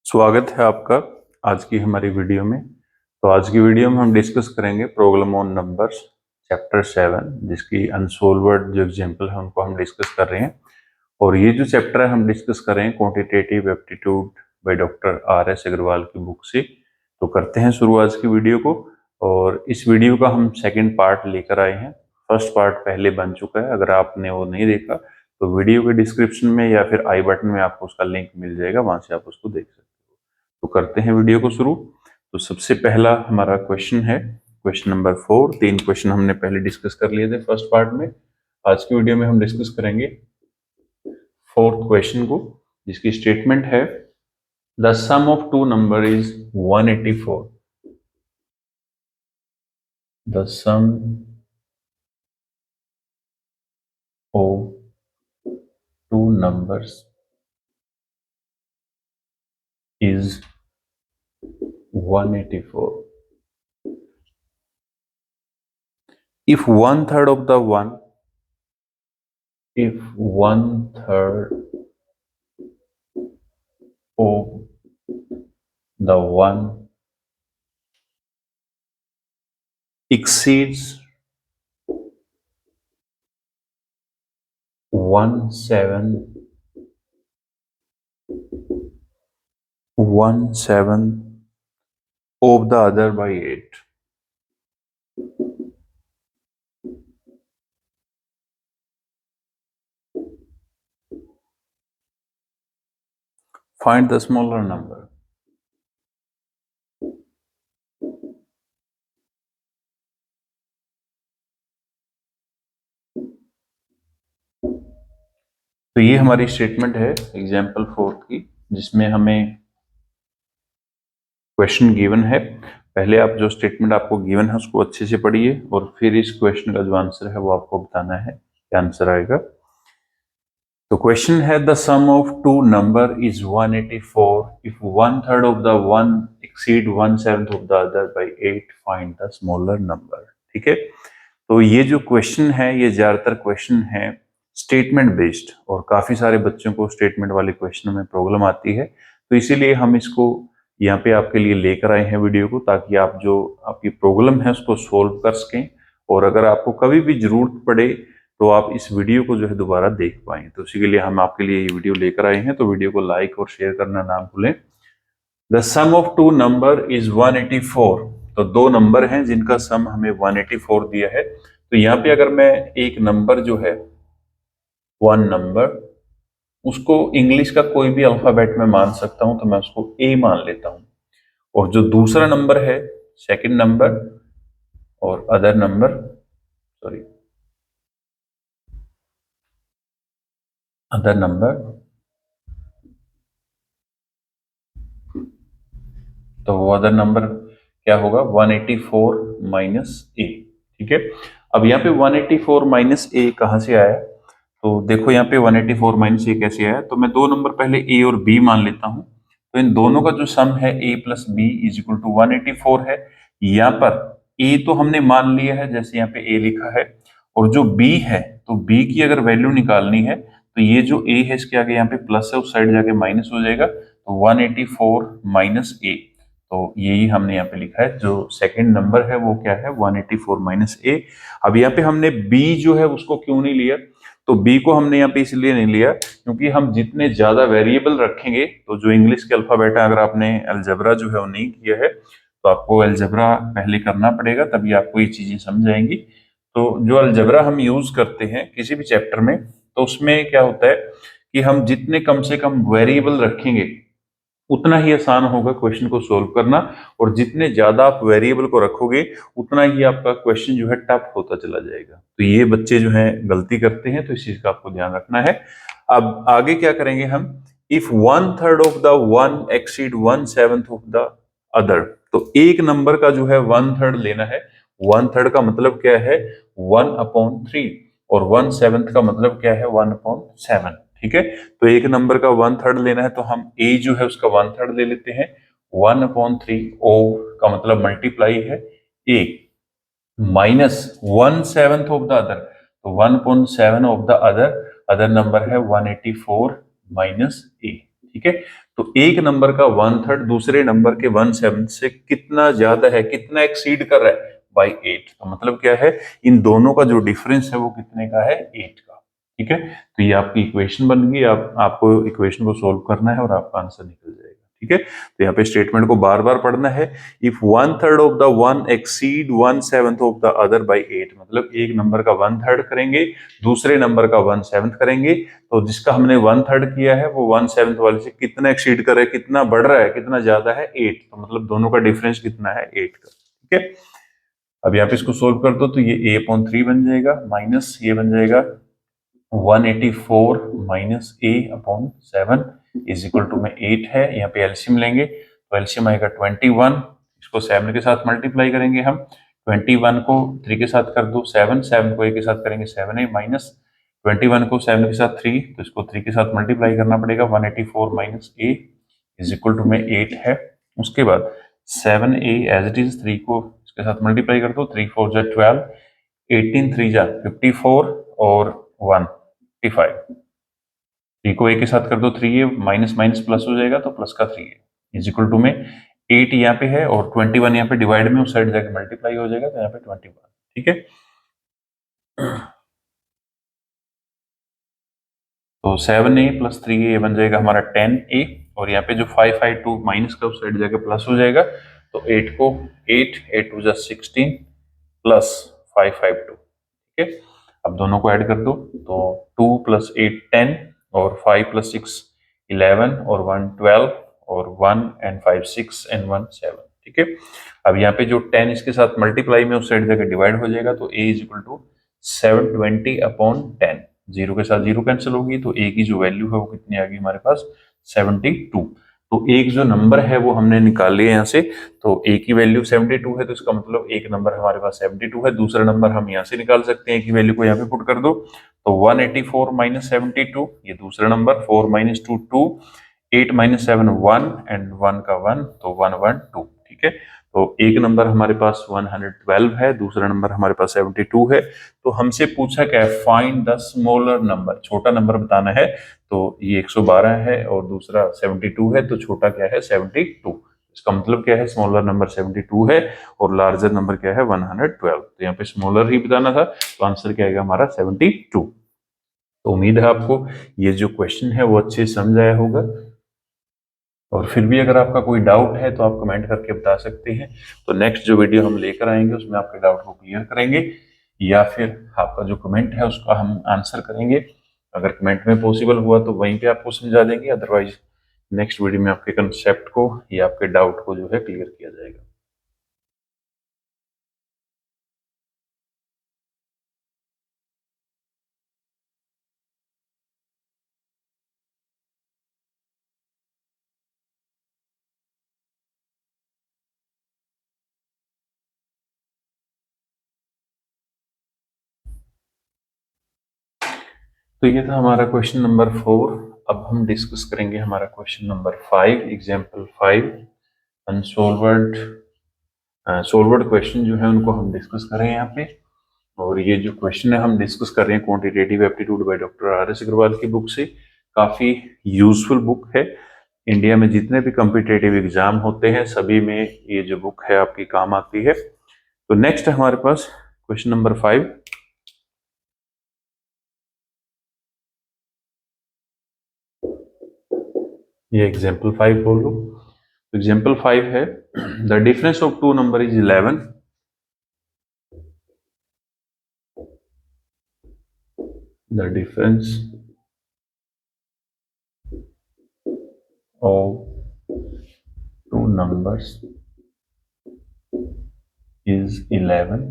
स्वागत है आपका आज की हमारी वीडियो में। तो आज की वीडियो में हम डिस्कस करेंगे प्रॉब्लम ऑन नंबर्स चैप्टर 7, जिसकी अनसोल्व्ड जो एग्जांपल है उनको हम डिस्कस कर रहे हैं। और ये जो चैप्टर है हम डिस्कस कर रहे हैं quantitative aptitude by doctor R S. Agarwal की बुक से। तो करते हैं शुरू आज की वीडियो को। और इस वीडियो का हम सेकेंड पार्ट लेकर आए हैं। फर्स्ट पार्ट पहले बन चुका है, अगर आपने वो नहीं देखा तो वीडियो के डिस्क्रिप्शन में या फिर आई बटन में आपको उसका लिंक मिल जाएगा, वहां से आप उसको देख सकते हो। तो करते हैं वीडियो को शुरू। तो सबसे पहला हमारा क्वेश्चन है क्वेश्चन नंबर 4। 3 क्वेश्चन हमने पहले डिस्कस कर लिए थे फर्स्ट पार्ट में। आज की वीडियो में हम डिस्कस करेंगे फोर्थ क्वेश्चन को, जिसकी स्टेटमेंट है the sum of two number is 184। The sum of two numbers is 184. If one third of the one exceeds 1/7 of the other by 8. Find the smaller number. तो ये हमारी statement है example 4 की, जिसमें हमें क्वेश्चन गिवन है। पहले आप जो स्टेटमेंट आपको गिवन है उसको अच्छे से पढ़िए और फिर इस क्वेश्चन का जो आंसर है वो आपको बताना है, क्या आंसर आएगा। तो क्वेश्चन है the sum of two number is 184 if 1/3 of the one exceed 1/7 of the other by 8, find the smaller number. ठीक है, तो ये जो क्वेश्चन है ये ज्यादातर क्वेश्चन है स्टेटमेंट बेस्ड, और काफी सारे बच्चों को स्टेटमेंट वाले क्वेश्चन में प्रॉब्लम आती है। तो इसीलिए हम इसको यहाँ पे आपके लिए लेकर आए हैं वीडियो को, ताकि आप जो आपकी प्रॉब्लम है उसको सोल्व कर सकें। और अगर आपको कभी भी जरूरत पड़े तो आप इस वीडियो को जो है दोबारा देख पाएं। तो इसी के लिए हम आपके लिए ये वीडियो लेकर आए हैं। तो वीडियो को लाइक और शेयर करना ना भूलें। The sum of two number is 184। तो दो नंबर हैं जिनका सम हमें 184 दिया है। तो यहाँ पे अगर मैं एक नंबर जो है वन नंबर, उसको इंग्लिश का कोई भी अल्फाबेट में मान सकता हूं, तो मैं उसको ए मान लेता हूं। और जो दूसरा नंबर है सेकंड नंबर और अदर नंबर अदर नंबर, तो वो अदर नंबर क्या होगा 184 माइनस ए। ठीक है, अब यहाँ पे 184 माइनस ए कहां से आया? तो देखो यहाँ पे 184 माइनस ए कैसे आया। तो मैं दो नंबर पहले ए और बी मान लेता हूं। तो इन दोनों का जो सम है a plus B is equal to 184 है। यहाँ पर a तो हमने मान लिया है, जैसे यहाँ पे a लिखा है, और जो b है तो b की अगर वैल्यू निकालनी है तो ये जो a है इसके आगे यहाँ पे प्लस है, उस साइड जाके माइनस हो जाएगा। तो 184 माइनस a, तो यही हमने यहाँ पे लिखा है। जो सेकंड नंबर है वो क्या है 184 माइनस a। अब यहाँ पे हमने b जो है उसको क्यों नहीं लिया? तो b को हमने यहाँ पे इसलिए नहीं लिया क्योंकि हम जितने ज्यादा वेरिएबल रखेंगे, तो जो इंग्लिश के अल्फाबेट है, अगर आपने अलजेब्रा जो है वो नहीं किया है तो आपको अलजेब्रा पहले करना पड़ेगा, तभी आपको ये चीजें समझ आएंगी। तो जो अलजेब्रा हम यूज करते हैं किसी भी चैप्टर में, तो उसमें क्या होता है कि हम जितने कम से कम वेरिएबल रखेंगे उतना ही आसान होगा क्वेश्चन को सोल्व करना, और जितने ज्यादा आप वेरिएबल को रखोगे उतना ही आपका क्वेश्चन जो है टफ होता चला जाएगा। तो ये बच्चे जो है गलती करते हैं, तो इस चीज का आपको ध्यान रखना है। अब आगे क्या करेंगे हम, if 1/3 of the one exceed 1/7 of the other. तो एक नंबर का जो है 1/3 लेना है। 1/3 का मतलब क्या है 1/3, और 1/7 का मतलब क्या है 1/7। ठीक है, तो एक नंबर का 1/3 लेना है तो हम a जो है उसका 1/3 ले लेते हैं। 1/3 ओ का मतलब मल्टीप्लाई है a minus 1/7 of the other, तो 1/7 ऑफ द अदर नंबर है 184 माइनस a। ठीक है। तो एक नंबर का 1/3 दूसरे नंबर के 1/7 से कितना ज्यादा है, कितना एक्सीड कर रहा है, बाई 8। तो मतलब क्या है, इन दोनों का जो डिफरेंस है वो कितने का है, 8 का। ठीक है, तो ये आपकी इक्वेशन बन गई। आपको इक्वेशन को सोल्व करना है और आपका आंसर निकल जाएगा। ठीक है, तो यहाँ पे स्टेटमेंट को बार बार पढ़ना है। If 1/3 of the one exceed 1/7 of the other by 8, मतलब एक नंबर का 1/3 करेंगे, दूसरे नंबर का 1/7 करेंगे, तो जिसका हमने 1/3 किया है वो 1/7 वाले से कितना एक्सीड कर रहा है, कितना बढ़ रहा है, कितना ज्यादा है, 8। तो मतलब दोनों का डिफरेंस कितना है, 8 का। ठीक है, अब यहाँ पे इसको सोल्व कर दो तो ये a/3 बन जाएगा, माइनस ये बन जाएगा 184 minus a/7 is equal to में 8 है। यहाँ पे एलसीएम लेंगे तो एलसीएम आएगा 21, इसको 7 के साथ मल्टीप्लाई करेंगे हम। 21 को 3 के साथ कर दो 7, 7 को a के साथ करेंगे 7a, माइनस 21 को 7 के साथ 3, तो इसको 3 के साथ मल्टीप्लाई करना पड़ेगा। 184 minus a is equal to में 8 है। उसके बाद 7a एज इट इज, 3 को इसके साथ मल्टीप्लाई कर दो, 3 4 जा 12, 18 3 जा 54 और 1 55। 3 को a के साथ कर दो 3a, माइनस माइनस प्लस हो जाएगा तो प्लस का 3a इज इक्वल टू में 8 यहाँ पे है और 21 यहाँ पे डिवाइड में उस साइड जाके मल्टीप्लाई हो जाएगा, तो यहाँ पे 21। ठीक है, तो 7a प्लस 3a बन जाएगा हमारा 10a, और यहाँ पे जो 552 माइनस का उस साइड जाके प्लस हो जाएगा, तो 8 को 8 8 टू जा 16 प्लस 552। ठीक है, अब दोनों को ऐड कर दो तो 2 प्लस 8 10 और 5 प्लस 6 11 और 1 12 और 1 एंड 5 6 एंड 1 7। ठीक है, अब यहाँ पे जो 10 इसके साथ मल्टीप्लाई में उस साइड जाके डिवाइड हो जाएगा, तो a is equal to 720/10। Zero के साथ जीरो कैंसिल होगी, तो a की जो वैल्यू है वो कितनी आ गई हमारे पास, 72। तो एक जो नंबर है वो हमने निकाल लिया यहाँ से, तो a की वैल्यू 72 है, तो इसका मतलब एक नंबर हमारे पास 72 है। दूसरा नंबर हम यहाँ से निकाल सकते हैं, a की वैल्यू को यहाँ पे पुट कर दो, तो 184 माइनस 72, ये दूसरा नंबर, 4 माइनस 2 2, 8 माइनस 7 1 एंड 1 का 1, तो 112। ठीक है, तो एक नंबर हमारे पास 112 है, दूसरा नंबर हमारे पास 72 है। तो हमसे पूछा क्या है, फाइंड द स्मॉलर नंबर, छोटा नंबर बताना है। तो ये 112 है और दूसरा 72 है, तो छोटा क्या है, 72। इसका मतलब क्या है, स्मॉलर नंबर 72 है और लार्जर नंबर क्या है, 112। तो यहाँ पे स्मॉलर ही बताना था, तो आंसर क्या आएगा हमारा, 72। तो उम्मीद है आपको ये जो क्वेश्चन है वो अच्छे से समझ आया होगा, और फिर भी अगर आपका कोई डाउट है तो आप कमेंट करके बता सकते हैं। तो नेक्स्ट जो वीडियो हम लेकर आएंगे उसमें आपके डाउट को क्लियर करेंगे, या फिर आपका जो कमेंट है उसका हम आंसर करेंगे। अगर कमेंट में पॉसिबल हुआ तो वहीं पे आपको समझा देंगे, अदरवाइज नेक्स्ट वीडियो में आपके कंसेप्ट को या आपके डाउट को जो है क्लियर किया जाएगा। तो ये था हमारा क्वेश्चन नंबर 4। अब हम डिस्कस करेंगे हमारा क्वेश्चन नंबर 5, एग्जाम्पल 5। अनसोल्वर्ड सोल्वर्ड क्वेश्चन जो है उनको हम डिस्कस करें यहाँ पे। और ये जो क्वेश्चन है हम डिस्कस कर रहे हैं quantitative aptitude by doctor R S Agarwal की बुक से। काफी यूजफुल बुक है, इंडिया में जितने भी कॉम्पिटेटिव एग्जाम होते हैं सभी में ये जो बुक है आपकी काम आती है। तो नेक्स्ट है हमारे पास क्वेश्चन नंबर 5। ये एग्जाम्पल 5 बोल लो। एग्जाम्पल 5 है, the difference of two number is 11। द डिफरेंस of two numbers is 11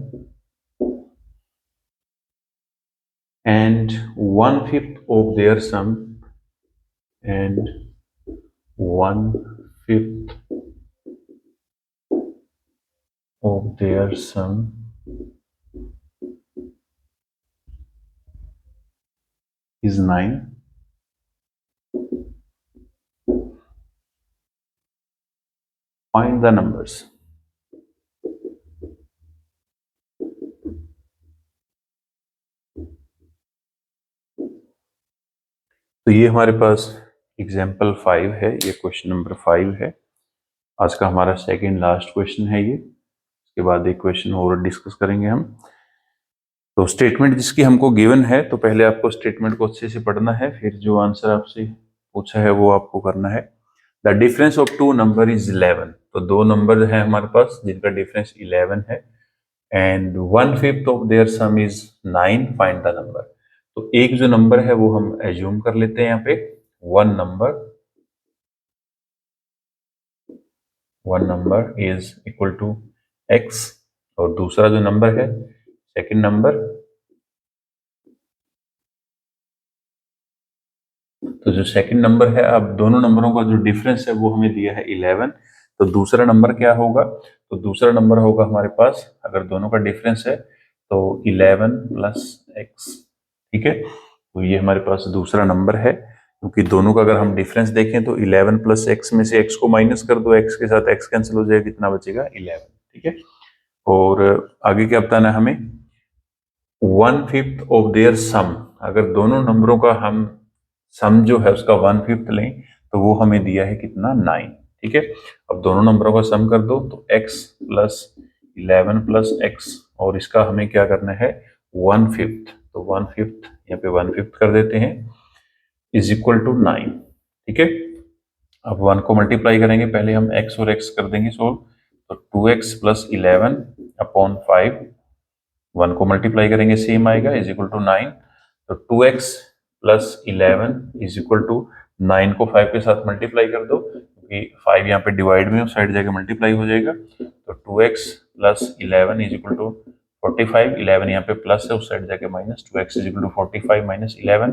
and 1/5 of their sum, and 1/5 of their sum is 9. Find the numbers. तो ये हमारे पास एग्जाम्पल 5 है, ये क्वेश्चन नंबर 5 है। आज का हमारा सेकेंड लास्ट क्वेश्चन है ये। इसके बाद एक क्वेश्चन और डिस्कस करेंगे हम। तो स्टेटमेंट जिसकी हमको गिवन है, तो पहले आपको स्टेटमेंट को अच्छे से पढ़ना है, फिर जो आंसर आपसे पूछा है वो आपको करना है। The difference of two number is 11। तो दो नंबर है हमारे पास जिनका डिफरेंस 11 है, and 1/5 of their some is 9, find the number. तो एक जो नंबर है वो हम एज्यूम कर लेते हैं यहाँ पे, one number is equal to x, और दूसरा जो नंबर है, सेकंड नंबर, तो जो सेकंड नंबर है, अब दोनों नंबरों का जो डिफरेंस है वो हमें दिया है 11। तो दूसरा नंबर क्या होगा? तो दूसरा नंबर होगा हमारे पास, अगर दोनों का डिफरेंस है तो 11 प्लस x। ठीक है, तो ये हमारे पास दूसरा नंबर है, क्योंकि दोनों का अगर हम डिफरेंस देखें तो 11 प्लस x में से x को माइनस कर दो, x के साथ x कैंसिल हो जाएगा, कितना बचेगा? 11। ठीक है, और आगे क्या बताना है हमें? 1/5 ऑफ देयर सम। अगर दोनों नंबरों का हम सम जो है उसका 1/5 लें तो वो हमें दिया है कितना? 9। ठीक है, अब दोनों नंबरों का सम कर दो तो x प्लस 11 प्लस x, और इसका हमें क्या करना है? 1/5। तो 1/5 यहाँ पे 1/5 कर देते हैं, इज इक्वल टू 9। ठीक है, अब 1 को मल्टीप्लाई करेंगे, पहले हम x और x कर देंगे सोल्व। तो 2x प्लस 11 अपॉन 5, 1 को मल्टीप्लाई करेंगे सेम आएगा, इज इक्वल टू 9। तो 2x plus 11 is equal to 9 को 5 के साथ मल्टीप्लाई कर दो, क्योंकि 5 यहाँ पे डिवाइड में उस साइड जाके मल्टीप्लाई हो जाएगा। तो 2x plus 11 is equal to 45, 11 यहाँ पे प्लस है, उस साइड जाके minus, 2x is equal to 45 minus 11,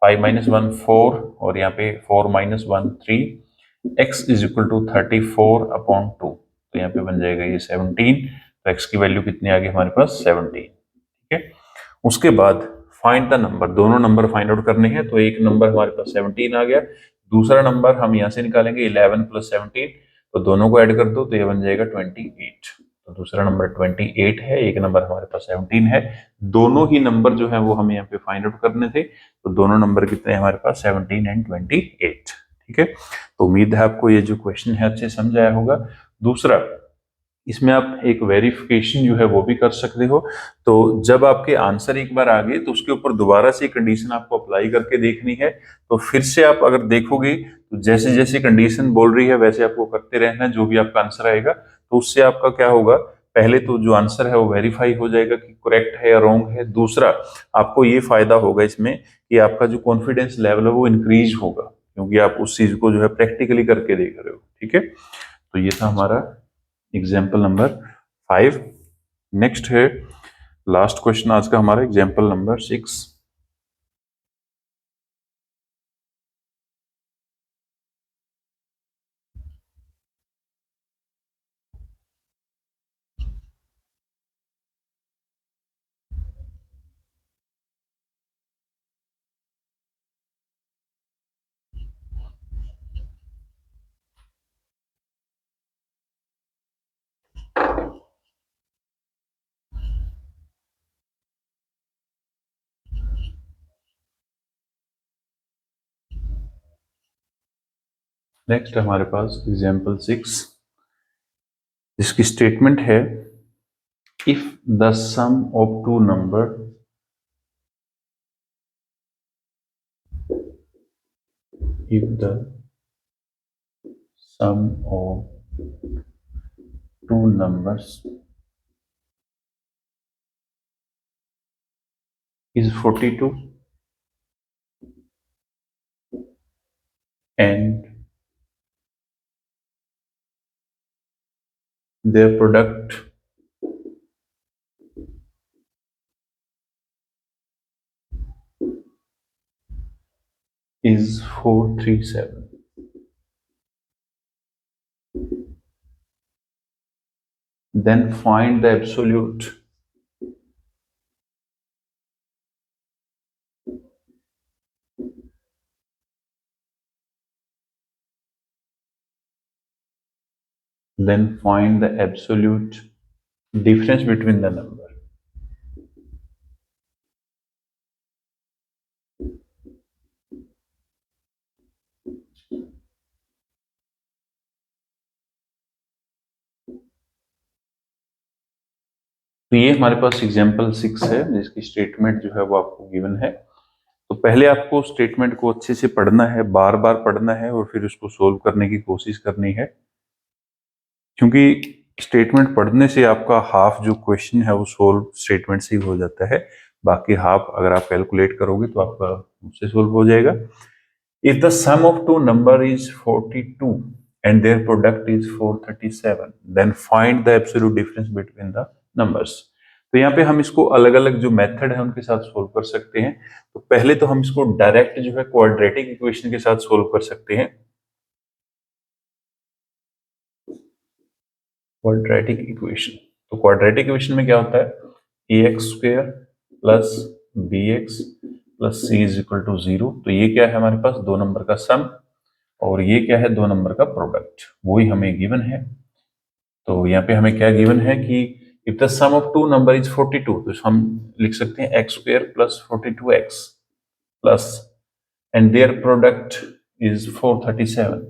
5 minus 1 4, और यहाँ पे 4 minus 1 3, x is equal to 34 upon 2। तो यहाँ पे बन जाएगा ये 17। तो x की वैल्यू कितनी आ गई हमारे पास? 17। ठीक है, उसके बाद फाइंड द नंबर, दोनों नंबर फाइंड आउट करने हैं। तो एक नंबर हमारे पास 17 आ गया, दूसरा नंबर हम यहाँ से निकालेंगे 11 प्लस 17, तो दोनों को ऐड कर दो तो ये बन जाएगा 28। तो दूसरा नंबर 28 है, एक नंबर हमारे पास 17 है। दोनों ही नंबर जो है वो हमें यहाँ पे फाइंड आउट करने थे, तो दोनों नंबर कितने हैं हमारे पास? 17 एंड 28। ठीक है, तो उम्मीद है आपको ये जो क्वेश्चन है अच्छे समझ आया होगा। दूसरा, इसमें आप एक वेरिफिकेशन जो है वो भी कर सकते हो। तो जब आपके आंसर एक बार आ गए तो उसके ऊपर दोबारा से कंडीशन आपको अप्लाई करके देखनी है। तो फिर से आप अगर देखोगे तो जैसे जैसे कंडीशन बोल रही है वैसे आपको करते रहना है, जो भी आपका आंसर आएगा। तो उससे आपका क्या होगा? पहले तो जो आंसर है वो वेरीफाई हो जाएगा कि करेक्ट है या रॉन्ग है। दूसरा, आपको ये फायदा होगा इसमें कि आपका जो कॉन्फिडेंस लेवल है वो इंक्रीज होगा, क्योंकि आप उस चीज को जो है प्रैक्टिकली करके देख रहे हो। ठीक है, तो ये था हमारा एग्जाम्पल नंबर 5। नेक्स्ट है लास्ट क्वेश्चन आज का हमारा, एग्जाम्पल नंबर 6। नेक्स्ट हमारे पास एग्जाम्पल 6, जिसकी स्टेटमेंट है, if the sum of two number if the sum of two numbers is 42 and their product is 437, then find the absolute difference between the number. तो ये हमारे पास example 6 है जिसकी statement जो है वो आपको गिवन है। तो पहले आपको स्टेटमेंट को अच्छे से पढ़ना है, बार बार पढ़ना है और फिर उसको सोल्व करने की कोशिश करनी है, क्योंकि स्टेटमेंट पढ़ने से आपका हाफ जो क्वेश्चन है वो सोल्व स्टेटमेंट से ही हो जाता है, बाकी हाफ अगर आप कैलकुलेट करोगे तो आपका उससे सोल्व हो जाएगा। If the sum of two number is 42 and their product is 437, then find the absolute difference between the numbers। तो यहाँ पे हम इसको अलग अलग जो मेथड है उनके साथ सोल्व कर सकते हैं। तो पहले तो हम इसको डायरेक्ट जो है क्वाड्रेटिक इक्वेशन के साथ सोल्व कर सकते हैं। क्वाड्रेटिक इक्वेशन, तो क्वाड्रेटिक इक्वेशन में क्या होता है, ax square plus bx plus c is equal to 0। तो ये क्या है हमारे पास, दो नंबर का सम, और ये क्या है, दो नंबर का प्रोडक्ट, वही हमें गिवन है। तो यहाँ पे हमें क्या गिवन है कि if the sum of two number is 42, तो हम लिख सकते हैं X square plus 42x plus and their product is 437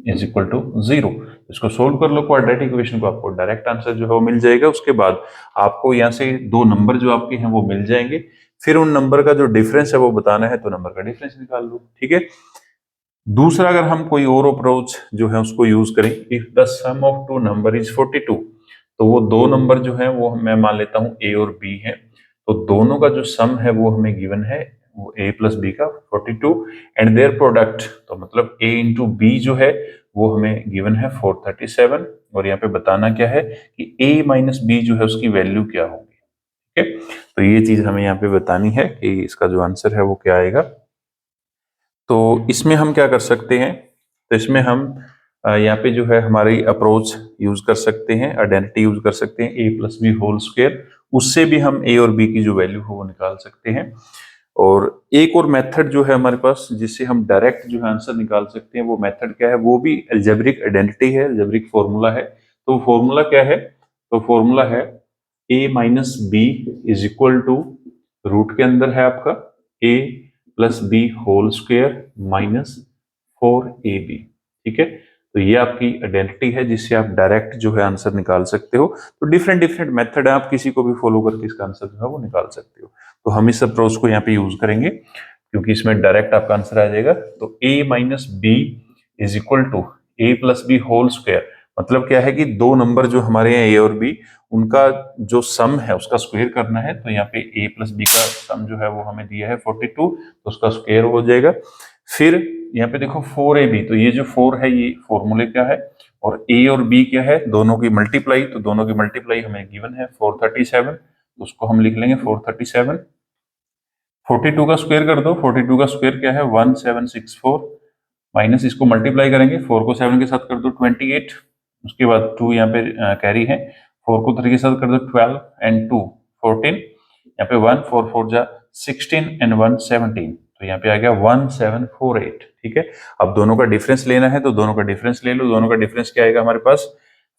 is equal to 0। इसको सोल्व कर लो क्वाड्रेटिक इक्वेशन को, आपको डायरेक्ट आंसर जो है वो मिल जाएगा। उसके बाद आपको यहाँ से दो नंबर जो आपके हैं वो मिल जाएंगे, फिर उन नंबर का जो डिफरेंस है वो बताना है, तो नंबर का डिफरेंस निकाल लो, ठीक है। दूसरा अगर हम कोई और अप्रोच जो है उसको यूज करें, if the sum of two number is 42, तो वो दो नंबर जो है वो मैं मान लेता हूं ए और बी है, तो दोनों का जो सम है वो हमें गिवन है, वो ए प्लस बी का 42 एंड देयर प्रोडक्ट, तो मतलब ए इंटू बी जो है वो हमें गिवन है 437, और यहाँ पे बताना क्या है कि ए माइनस बी जो है उसकी वैल्यू क्या होगी, ठीक है। तो ये चीज हमें यहाँ पे बतानी है कि इसका जो आंसर है वो क्या आएगा। तो इसमें हम क्या कर सकते हैं, तो इसमें हम यहाँ पे जो है हमारी अप्रोच यूज कर सकते हैं, आइडेंटिटी यूज कर सकते हैं, ए प्लस बी होल स्क्वायर, उससे भी हम ए और बी की जो वैल्यू हो वो निकाल सकते हैं। और एक और मेथड जो है हमारे पास जिससे हम डायरेक्ट जो है आंसर निकाल सकते हैं, वो मेथड क्या है, वो भी अलजेब्रिक आइडेंटिटी है, अलजेब्रिक फॉर्मूला है। तो फॉर्मूला क्या है, तो फॉर्मूला है A minus B is equal to, root के अंदर है आपका A plus B whole square minus 4ab, ठीक है। तो ये आपकी आइडेंटिटी है जिससे आप डायरेक्ट जो है आंसर निकाल सकते हो। तो डिफरेंट डिफरेंट मेथड है, आप किसी को भी फॉलो करके इसका आंसर जो है वो निकाल सकते हो। तो हम इस अप्रोच को यहाँ पे यूज करेंगे क्योंकि इसमें डायरेक्ट आपका आंसर आ जाएगा। तो a minus B is equal to A plus B whole square, मतलब क्या है कि दो नंबर जो हमारे हैं ए और बी, उनका जो सम है उसका स्क्वायर करना है। तो यहाँ पे a प्लस बी का सम जो है वो हमें दिया है 42, तो उसका स्क्वायर हो जाएगा। फिर यहाँ पे देखो 4ab, तो ये जो 4 है ये फॉर्मूले क्या है, और a और b क्या है, दोनों की मल्टीप्लाई, तो दोनों की मल्टीप्लाई हमें गिवन है 437, तो उसको हम लिख लेंगे 437। 42 का स्क्वायर कर दो, 42 का स्क्वायर क्या है 1764, माइनस इसको मल्टीप्लाई करेंगे, 4 को 7 के साथ कर दो 28, उसके बाद 2 यहाँ पे कैरी है, 4 को 3 के साथ कर दो 12 एंड 2 14, यहाँ पे 1 4 4 जा 16 एंड 1 17, तो यहाँ पे आ गया 1748, ठीक है। अब दोनों का डिफरेंस लेना है, तो दोनों का डिफरेंस ले लो। दोनों का डिफरेंस क्या आएगा हमारे पास,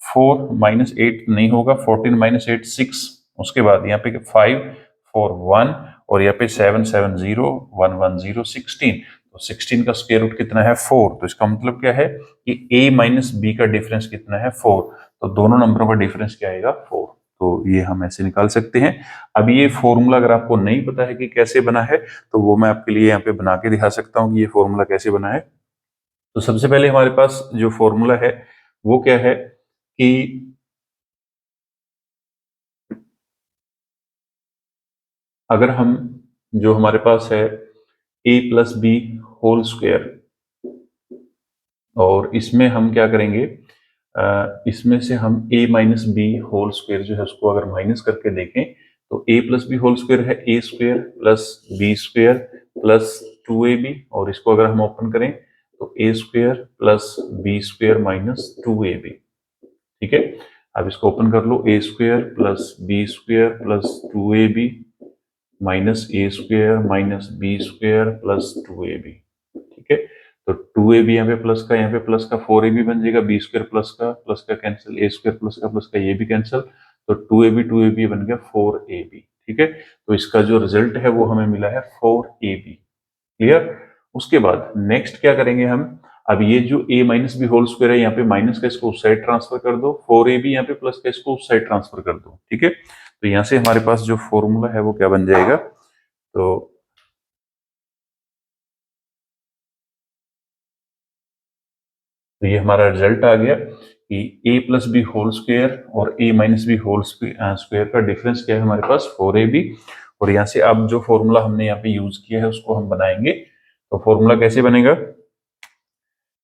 4 माइनस 8 नहीं होगा, 14 माइनस 8 6, उसके बाद यहाँ पे 5 4 1, और यहाँ पे 7 7 0 1 1 0 16, तो 16 का स्क्वायर रूट कितना है 4, तो इसका मतलब क्या है कि a माइनस बी का डिफरेंस कितना है 4, तो दोनों नंबरों का डिफरेंस क्या आएगा 4। तो ये हम ऐसे निकाल सकते हैं। अब ये फॉर्मूला अगर आपको नहीं पता है कि कैसे बना है, तो वो मैं आपके लिए यहाँ पे बना के दिखा सकता हूँ कि ये फॉर्मूला कैसे बना है। तो सबसे पहले हमारे पास जो फॉर्मूला है वो क्या है कि अगर हम, जो हमारे पास है a plus B whole square, और इसमें हम क्या करेंगे, इसमें से हम a minus B whole square जो है उसको अगर माइनस करके देखें, तो a plus B whole square है a square plus B square plus 2ab, और इसको अगर हम ओपन करें तो a square plus B square minus 2ab, ठीक है। अब इसको ओपन कर लो, a square plus B square plus 2ab minus A square minus B square plus 2ab, ठीक है। तो 2ab यहाँ पे प्लस का, यहाँ पे प्लस का 4ab बन जाएगा, बी स्क्वायर प्लस का कैंसिल, ए स्क्वायर प्लस का ये भी कैंसिल, तो 2ab बन गया 4ab, ठीक है। तो इसका जो रिजल्ट है वो हमें मिला है 4ab, क्लियर। उसके बाद नेक्स्ट क्या करेंगे हम, अब ये जो a minus B whole square है यहाँ पे माइनस का इसको उस साइड ट्रांसफर कर दो, 4ab यहाँ पे प्लस का इसको उस साइड ट्रांसफर कर दो, ठीक है। तो यहाँ से हमारे पास जो फॉर्मूला है वो क्या बन जाएगा, तो ये हमारा रिजल्ट आ गया कि a plus B whole square और a minus B whole square का डिफरेंस क्या है हमारे पास 4ab। और यहाँ से अब जो फॉर्मूला हमने यहाँ पे यूज किया है उसको हम बनाएंगे। तो फॉर्मूला कैसे बनेगा,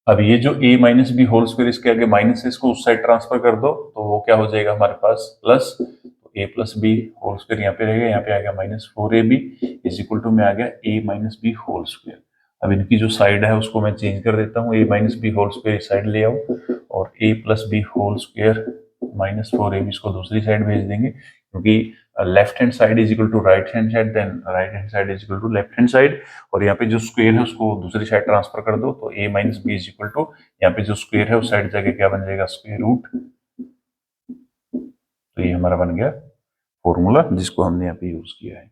अब ये जो a minus B whole square इसके आगे माइनस है, इसको उस साइड ट्रांसफर कर दो तो वो क्या हो जाएगा हमारे पास प्लस, तो a plus B whole square यहाँ पे रहेगा, यहाँ पे आ गया minus 4ab is equal to में आ गया a minus B whole square. अब इनकी जो साइड है उसको मैं चेंज कर देता हूँ, a minus B whole square इस साइड ले आओ और a plus B whole square minus 4ab इसको दूसरी साइड भेज देंगे, क्योंकि left hand side is equal to right hand side, then right hand side is equal to left hand side. और यहाँ पे जो स्क्वायर है उसको दूसरी साइड ट्रांसफर कर दो, तो a minus B is equal to यहाँ पे जो स्क्वायर है उस साइड जाके क्या बन जाएगा स्क्वायर रूट। तो ये हमारा बन गया फॉर्मूला जिसको हमने यहाँ पे यूज किया है।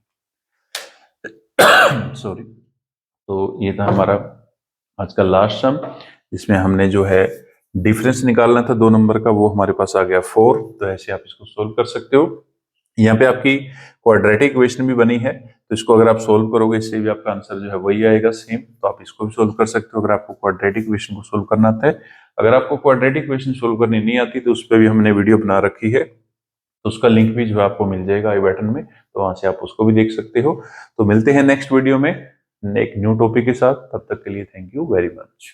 सॉरी। तो ये था हमारा आज का लास्ट सम, जिसमें हमने जो है डिफरेंस निकालना था 2 नंबर का, वो हमारे पास आ गया 4। तो ऐसे आप इसको सोल्व कर सकते हो। यहाँ पे आपकी क्वाड्रेटिक इक्वेशन भी बनी है, तो इसको अगर आप सोल्व करोगे इससे भी आपका आंसर जो है वही आएगा सेम। तो आप इसको भी सोल्व कर सकते हो अगर आपको क्वाड्रेटिक इक्वेशन को सोल्व करना आता है। अगर आपको क्वाड्रेटिक इक्वेशन सोल्व करनी नहीं आती तो उस पर भी हमने वीडियो बना रखी है, तो उसका लिंक भी जो है आपको मिल जाएगा आई बटन में, तो वहां से आप उसको भी देख सकते हो। तो मिलते हैं नेक्स्ट वीडियो में एक न्यू टॉपिक के साथ, तब तक के लिए थैंक यू वेरी मच।